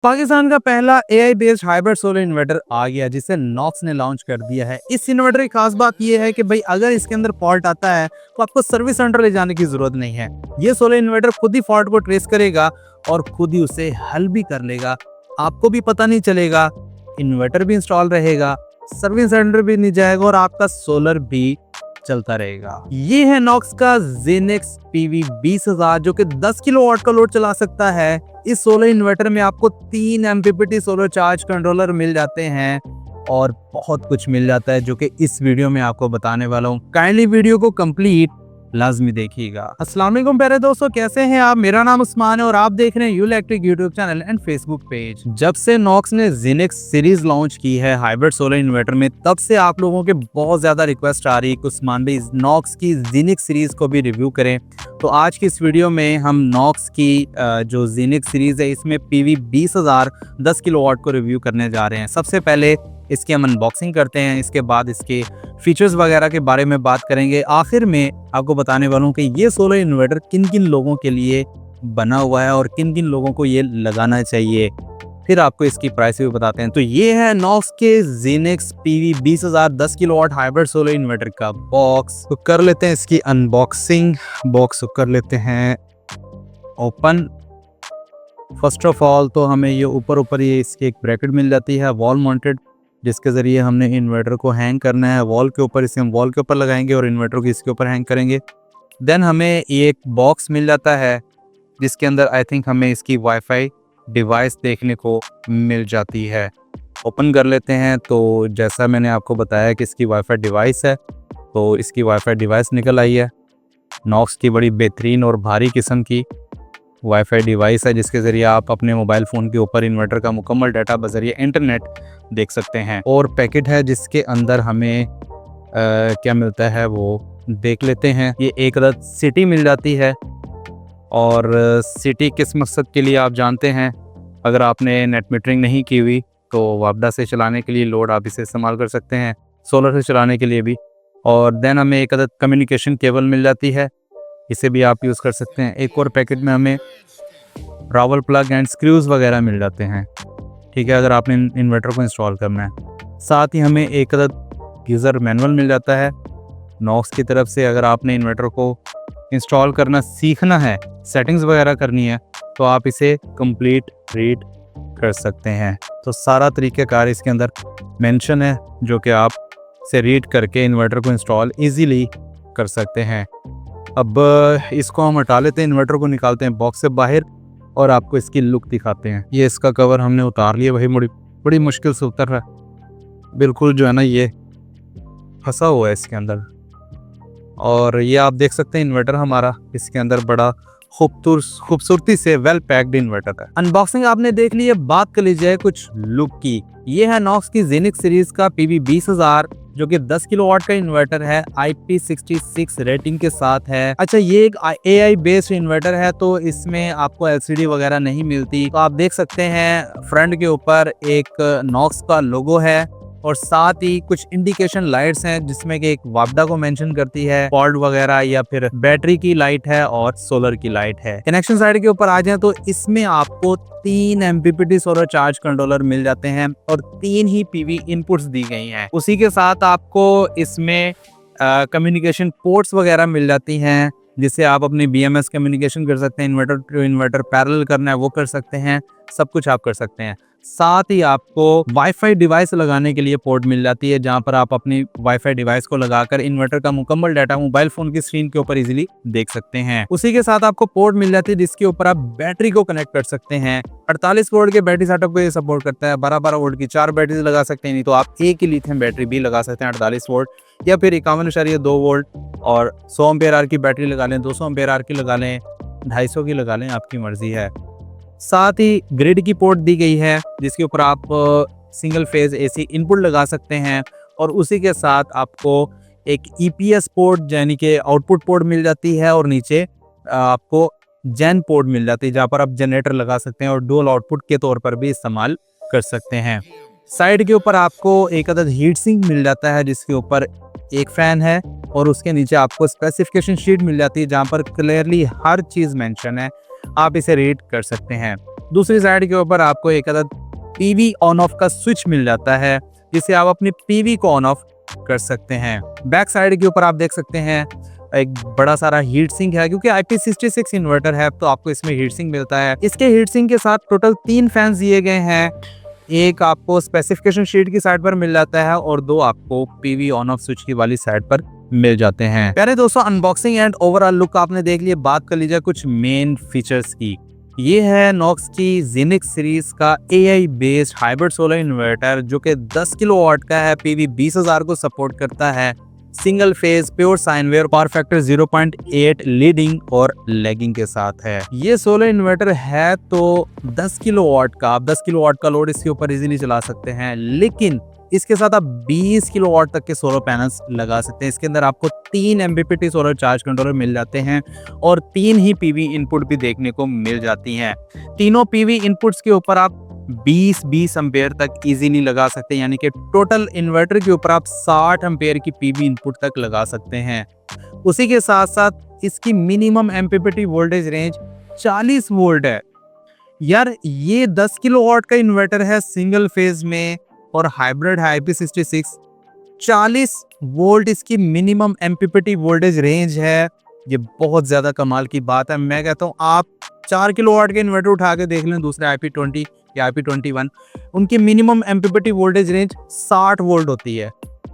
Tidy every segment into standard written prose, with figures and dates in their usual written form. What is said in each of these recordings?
पाकिस्तान का पहला AI based hybrid solar inverter आ गया जिसे नॉक्स ने लॉन्च कर दिया है। इस इन्वर्टर की खास बात यह है कि भाई अगर इसके अंदर फॉल्ट आता है तो आपको सर्विस सेंटर ले जाने की जरूरत नहीं है। ये सोलर इन्वर्टर खुद ही फॉल्ट को ट्रेस करेगा और खुद ही उसे हल भी कर लेगा। आपको भी पता नहीं चलेगा, इन्वर्टर भी इंस्टॉल रहेगा, सर्विस सेंटर भी नहीं जाएगा और आपका सोलर भी चलता रहेगा। ये है नॉक्स का जेनेक्स पीवी 20000 जो कि 10 किलोवाट का लोड चला सकता है। इस सोलर इन्वर्टर में आपको 3 एमपीपीटी सोलर चार्ज कंट्रोलर मिल जाते हैं और बहुत कुछ मिल जाता है जो कि इस वीडियो में आपको बताने वाला हूँ। काइंडली वीडियो को कंप्लीट लाजमी देखिएगा। अस्सलाम वालेकुम प्यारे दोस्तों, कैसे हैं आप? मेरा नाम उस्मान है और आप देख रहे हैं you electric YouTube channel and Facebook page. जब से नॉक्स ने जेनेक्स सीरीज लॉन्च की है हाइब्रिड सोलर इन्वर्टर में, तब से आप लोगों के बहुत ज्यादा रिक्वेस्ट आ रही है कि उस्मान भाई नॉक्स की जेनेक्स सीरीज को भी रिव्यू करें। तो आज की इस वीडियो में हम नॉक्स की जो जेनेक्स सीरीज है इसमें पीवी 20000 10 किलोवाट को रिव्यू करने जा रहे हैं। सबसे पहले इसकी हम अनबॉक्सिंग करते हैं, इसके बाद इसके फीचर्स वगैरह के बारे में बात करेंगे। आखिर में आपको बताने वाला हूँ कि ये सोलर इन्वर्टर किन किन लोगों के लिए बना हुआ है और किन किन लोगों को ये लगाना चाहिए। फिर आपको इसकी प्राइस भी बताते हैं। तो ये है नॉक्स के GenX PV 20000 10 kilowatt hybrid solar inverter का बॉक्स। तो कर लेते हैं इसकी अनबॉक्सिंग। बॉक्स को कर लेते हैं ओपन। फर्स्ट ऑफ ऑल तो हमें ये ऊपर ये इसकी एक ब्रैकेट मिल जाती है वॉल माउंटेड, जिसके ज़रिए हमने इन्वर्टर को हैंग करना है वॉल के ऊपर। इसे हम वॉल के ऊपर लगाएंगे और इन्वर्टर को इसके ऊपर हैंग करेंगे। देन हमें ये एक बॉक्स मिल जाता है जिसके अंदर आई थिंक हमें इसकी वाईफाई डिवाइस देखने को मिल जाती है। ओपन कर लेते हैं। तो जैसा मैंने आपको बताया कि इसकी वाईफाई डिवाइस है, तो इसकी वाईफाई डिवाइस निकल आई है। नॉक्स की बड़ी बेहतरीन और भारी किस्म की वाईफाई डिवाइस है जिसके ज़रिए आप अपने मोबाइल फ़ोन के ऊपर इन्वर्टर का मुकम्मल डाटा बज़रिए इंटरनेट देख सकते हैं। और पैकेट है जिसके अंदर हमें क्या मिलता है वो देख लेते हैं। ये एक अदद सिटी मिल जाती है और सिटी किस मकसद के लिए आप जानते हैं। अगर आपने नेट मीटरिंग नहीं की हुई तो वापडा से चलाने के लिए लोड आप इसे इस्तेमाल कर सकते हैं, सोलर से चलाने के लिए भी। और देन हमें एक अदद कम्युनिकेशन केबल मिल जाती है, इसे भी आप यूज़ कर सकते हैं। एक और पैकेट में हमें रावल प्लग एंड स्क्रूज़ वगैरह मिल जाते हैं, ठीक है, अगर आपने इन्वर्टर को इंस्टॉल करना है। साथ ही हमें एक अदद यूज़र मैनुअल मिल जाता है नॉक्स की तरफ से। अगर आपने इन्वर्टर को इंस्टॉल करना सीखना है, सेटिंग्स वगैरह करनी है, तो आप इसे कंप्लीट रीड कर सकते हैं। तो सारा तरीक़ाकार इसके अंदर मेंशन है जो कि आप से रीड करके इन्वर्टर को इंस्टॉल ईज़िली कर सकते हैं। अब इसको हम हटा लेते हैं, इन्वर्टर को निकालते हैं बॉक्स से बाहर और आपको इसकी लुक दिखाते हैं। ये इसका कवर हमने उतार लिया, भाई बड़ी मुश्किल से उतर रहा है, बिल्कुल जो है ना ये फंसा हुआ है इसके अंदर। और ये आप देख सकते हैं इन्वर्टर हमारा इसके अंदर बड़ा खूबसूरती से वेल पैक्ड इन्वर्टर है। अनबॉक्सिंग आपने देख ली है, बात कर लीजिए कुछ लुक की। ये है नॉक्स की जेनेक्स सीरीज का पीवी 20000 जो कि 10 किलोवाट का इन्वर्टर है, IP66 रेटिंग के साथ है। अच्छा, ये एक AI बेस्ड इन्वर्टर है तो इसमें आपको LCD वगैरह नहीं मिलती। तो आप देख सकते हैं फ्रंट के ऊपर एक नॉक्स का लोगो है और साथ ही कुछ इंडिकेशन लाइट्स हैं जिसमें कि एक वापडा को मेंशन करती है, फॉल्ट वगैरह या फिर बैटरी की लाइट है और सोलर की लाइट है। कनेक्शन साइड के ऊपर आ जाए तो इसमें आपको 3 एमपीपीटी सोलर चार्ज कंट्रोलर मिल जाते हैं और 3 ही पीवी इनपुट्स दी गई हैं। उसी के साथ आपको इसमें कम्युनिकेशन पोर्ट्स वगैरह मिल जाती हैं जिससे आप अपनी BMS कम्युनिकेशन कर सकते हैं, इन्वर्टर टू इन्वर्टर पैरेलल करना है वो कर सकते हैं, सब कुछ आप कर सकते हैं। साथ ही आपको वाईफाई डिवाइस लगाने के लिए पोर्ट मिल जाती है जहां पर आप अपनी वाईफाई डिवाइस को लगाकर इन्वर्टर का मुकम्मल डाटा मोबाइल फोन की स्क्रीन के ऊपर इजीली देख सकते हैं। उसी के साथ आपको पोर्ट मिल जाती है जिसके ऊपर आप बैटरी को कनेक्ट कर सकते हैं। 48 वोल्ट के बैटरी सेटअप को ये सपोर्ट करता है। 12 वोल्ट की 4 बैटरी लगा सकते हैं, नहीं तो आप एक ही लिथियम बैटरी भी लगा सकते हैं 48 वोल्ट या फिर 51.2 वोल्ट और 100 एम्पीयर आवर की बैटरी लगा लें, 200 एम्पीयर आवर की लगा लें, 250 की लगा लें, आपकी मर्जी है। साथ ही ग्रिड की पोर्ट दी गई है जिसके ऊपर आप सिंगल फेज AC इनपुट लगा सकते हैं और उसी के साथ आपको एक EPS पोर्ट यानी कि आउटपुट पोर्ट मिल जाती है और नीचे आपको जेन पोर्ट मिल जाती है जहां पर आप जनरेटर लगा सकते हैं और डुअल आउटपुट के तौर पर भी इस्तेमाल कर सकते हैं। साइड के ऊपर आपको एक अदद हीट सिंक मिल जाता है जिसके ऊपर एक फैन है और उसके नीचे आपको स्पेसिफिकेशन शीट मिल जाती है जहां पर क्लियरली हर चीज़ मेंशन है। आप इसे रीड कर सकते हैं। दूसरी साइड के ऊपर आपको एक अदद पीवी ऑन ऑफ का स्विच मिल जाता है, जिससे आप अपनी पीवी को ऑन ऑफ कर सकते हैं। बैक साइड के ऊपर आप देख सकते हैं एक बड़ा सारा हीट सिंक है, क्योंकि IP66 इन्वर्टर है तो आपको इसमें हीट सिंक मिलता है। इसके हीट सिंक के साथ टोटल 3 फैंस दिए गए हैं, एक आपको स्पेसिफिकेशन शीट की साइड पर मिल जाता है और 2 आपको पीवी ऑन ऑफ स्विच की वाली साइड पर मिल जाते हैं। प्यारे दोस्तों, अनबॉक्सिंग एंड ओवरऑल लुक आपने देख लिया। बात कर लीजिए कुछ मेन फीचर्स की। ये है नॉक्स की जेनिक्स सीरीज का AI based hybrid solar inverter, जो कि 10 किलोवाट का है, PV 20,000 को सपोर्ट करता है, single phase pure sine wave, power factor 0.8 leading और लैगिंग के साथ है। ये सोलर इन्वर्टर है तो 10 किलोवाट का, आप 10 किलोवाट का लोड इसके ऊपर इजीली चला सकते हैं, लेकिन इसके साथ आप 20 किलोवाट तक के सोलर पैनल्स लगा सकते हैं। इसके अंदर आपको 3 MPPT सोलर चार्ज कंट्रोलर मिल जाते हैं और 3 ही PV इनपुट भी देखने को मिल जाती हैं। तीनों PV इनपुट्स के ऊपर आप 20 एम्पेयर तक इजीली लगा सकते हैं, यानी कि टोटल इन्वर्टर के ऊपर आप 60 एम्पेयर की PV इनपुट तक लगा सकते हैं। उसी के साथ साथ इसकी minimum MPPT voltage range 40 volt है। यार ये 10 किलोवाट का इन्वर्टर है सिंगल फेज में और हाइब्रिड है IP66, 40 वोल्ट इसकी मिनिमम MPPT वोल्टेज रेंज है। ये बहुत ज्यादा कमाल की बात है। मैं कहता हूँ आप 4 किलोवाट के इन्वर्टर उठा के देख लें दूसरे IP20 या IP21, उनकी minimum MPPT voltage range 60 volt होती है,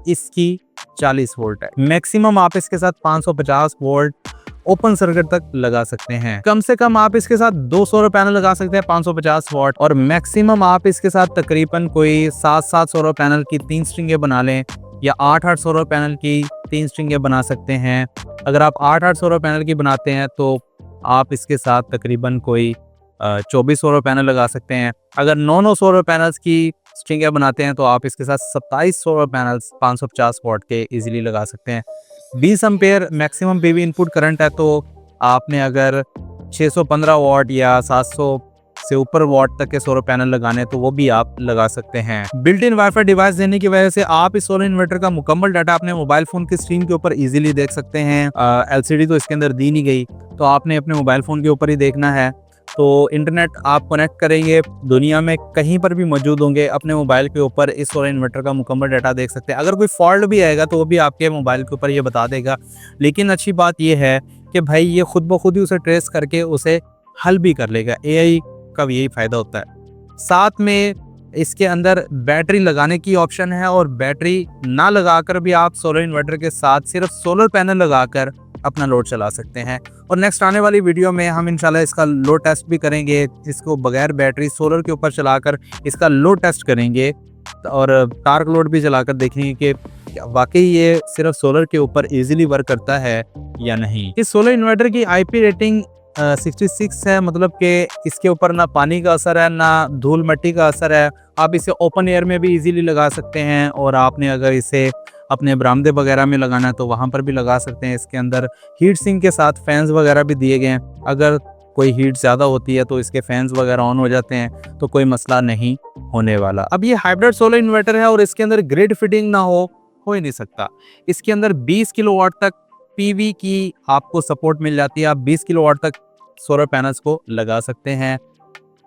इसकी 40 वोल्ट है। मैक्सिमम आप इसके साथ 550 वोल्ट ओपन सर्किट तक लगा सकते हैं। कम से कम आप इसके साथ 2 सोलर पैनल लगा सकते हैं 550 वाट, और मैक्सिमम आप इसके साथ तकरीबन कोई 7 सोलर पैनल की 3 स्ट्रिंगें बना लें, या 8 सोलर पैनल की 3 स्ट्रिंगें बना सकते हैं। अगर आप 8 सोलर पैनल की बनाते हैं तो आप इसके साथ तकरीबन कोई 24 सोलर पैनल लगा सकते हैं। अगर 9 सोलर पैनल्स की स्ट्रिंगें बनाते हैं तो आप इसके साथ 27 सोलर पैनल्स 550 वाट के इजीली लगा सकते हैं। 20 ampere maximum PV input current है, तो आपने अगर 615 वाट या 700 से ऊपर वाट तक के सोलर पैनल लगाने तो वो भी आप लगा सकते हैं। बिल्ट इन वाईफाई डिवाइस देने की वजह से आप इस सोलर इन्वर्टर का मुकम्मल डाटा अपने मोबाइल फोन की स्क्रीन के ऊपर इजीली देख सकते हैं। LCD तो इसके अंदर दी नहीं गई, तो आपने अपने मोबाइल फोन के ऊपर ही देखना है। तो इंटरनेट आप कनेक्ट करेंगे, दुनिया में कहीं पर भी मौजूद होंगे, अपने मोबाइल के ऊपर इस सोलर इन्वर्टर का मुकम्मल डाटा देख सकते हैं। अगर कोई फॉल्ट भी आएगा तो वो भी आपके मोबाइल के ऊपर ये बता देगा। लेकिन अच्छी बात ये है कि भाई ये खुद ब खुद ही उसे ट्रेस करके उसे हल भी कर लेगा। AI का भी यही फायदा होता है। साथ में इसके अंदर बैटरी लगाने की ऑप्शन है, और बैटरी ना लगाकर भी आप सोलर इन्वर्टर के साथ सिर्फ सोलर पैनल लगाकर अपना लोड चला सकते हैं। और नेक्स्ट आने वाली वीडियो में हम इंशाल्लाह इसका लोड टेस्ट भी करेंगे, इसको बगैर बैटरी सोलर के ऊपर चलाकर इसका लोड टेस्ट करेंगे और टार्क लोड भी चलाकर देखेंगे कि वाकई ये सिर्फ सोलर के ऊपर इजीली वर्क करता है या नहीं। इस सोलर इन्वर्टर की IP रेटिंग 66 है, मतलब कि इसके ऊपर ना पानी का असर है ना धूल मिट्टी का असर है। आप इसे ओपन एयर में भी इजीली लगा सकते हैं, और आपने अगर इसे अपने बरामदे वगैरह में लगाना है तो वहां पर भी लगा सकते हैं। इसके अंदर हीट सिंक के साथ फैंस वगैरह भी दिए गए हैं, अगर कोई हीट ज़्यादा होती है तो इसके फैंस वगैरह ऑन हो जाते हैं, तो कोई मसला नहीं होने वाला। अब ये हाइब्रिड सोलर इन्वर्टर है और इसके अंदर ग्रिड फिटिंग ना हो ही नहीं सकता। इसके अंदर 20 किलोवाट तक PV की आपको सपोर्ट मिल जाती है, आप 20 किलोवाट तक सोलर पैनल्स को लगा सकते हैं।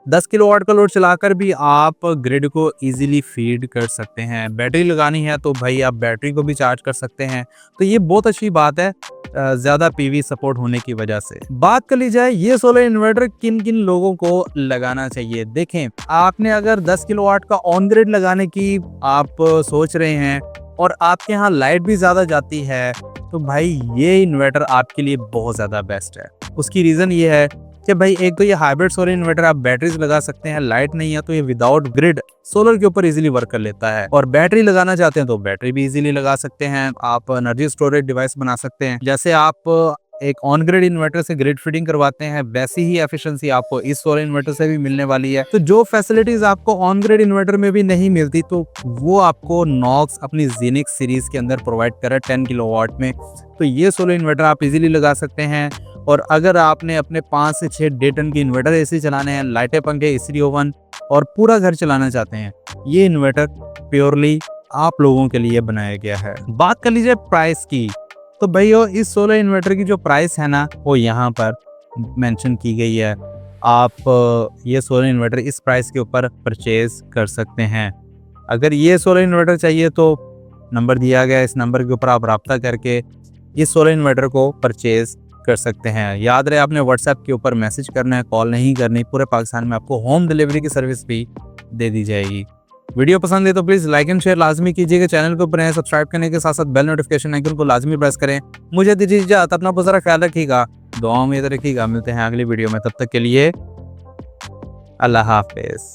10 किलोवाट का लोड चलाकर भी आप ग्रिड को इजीली फीड कर सकते हैं। बैटरी लगानी है तो भाई आप बैटरी को भी चार्ज कर सकते हैं, तो ये बहुत अच्छी बात है ज़्यादा PV सपोर्ट होने की वजह से। बात कर ली जाए ये सोलर इन्वर्टर किन किन लोगों को लगाना चाहिए। देखें, आपने अगर 10 किलोवाट का ऑन ग्रिड लगाने की आप सोच रहे हैं और आपके यहाँ लाइट भी ज़्यादा जाती है, तो भाई ये इन्वर्टर आपके लिए बहुत ज़्यादा बेस्ट है। उसकी रीज़न ये है कि भाई एक तो ये हाइब्रिड सोलर इन्वर्टर आप बैटरीज लगा सकते हैं, लाइट नहीं है तो ये विदाउट ग्रिड सोलर के ऊपर इजीली वर्क कर लेता है। और बैटरी लगाना चाहते हैं तो बैटरी भी इजीली लगा सकते हैं, आप एनर्जी स्टोरेज डिवाइस बना सकते हैं। जैसे आप एक ऑन ग्रिड इन्वर्टर से ग्रिड फिटिंग करवाते हैं, वैसी ही एफिशिएंसी आपको इस सोलर इन्वर्टर से भी मिलने वाली है। तो जो फैसिलिटीज आपको ऑन ग्रिड इन्वर्टर में भी नहीं मिलती, तो वो आपको नॉक्स अपनी जेनिक्स सीरीज के अंदर प्रोवाइड कर रहा है 10 किलोवाट में। तो ये सोलर इन्वर्टर आप इजीली लगा सकते हैं। और अगर आपने अपने 5 से 6 1.5 टन की इन्वर्टर ऐसे चलाने हैं, लाइटें पंखे इस्त्री ओवन और पूरा घर चलाना चाहते हैं, ये इन्वर्टर प्योरली आप लोगों के लिए बनाया गया है। बात कर लीजिए प्राइस की, तो भैया इस सोलर इन्वर्टर की जो प्राइस है ना वो यहाँ पर मेंशन की गई है। आप ये सोलर इन्वर्टर इस प्राइस के ऊपर परचेज़ कर सकते हैं। अगर ये सोलर इन्वर्टर चाहिए तो नंबर दिया गया है, इस नंबर के ऊपर आप राब्ता करके इस सोलर इन्वर्टर को परचेज़ कर सकते हैं। याद रहे आपने व्हाट्सएप के ऊपर मैसेज करना है, कॉल नहीं करनी। पूरे पाकिस्तान में आपको होम डिलीवरी की सर्विस भी दे दी जाएगी। वीडियो पसंद है तो प्लीज़ लाइक एंड शेयर लाजमी कीजिएगा। चैनल को ऊपर सब्सक्राइब करने के साथ साथ बेल नोटिफिकेशन आइकन को लाजमी प्रेस करें। मुझे दीजिए इजाज़त, अपना बहुत सारा ख्याल रखिएगा, दुआओं में याद रखिएगा। मिलते हैं अगली वीडियो में, तब तक के लिए अल्लाह हाफिज़।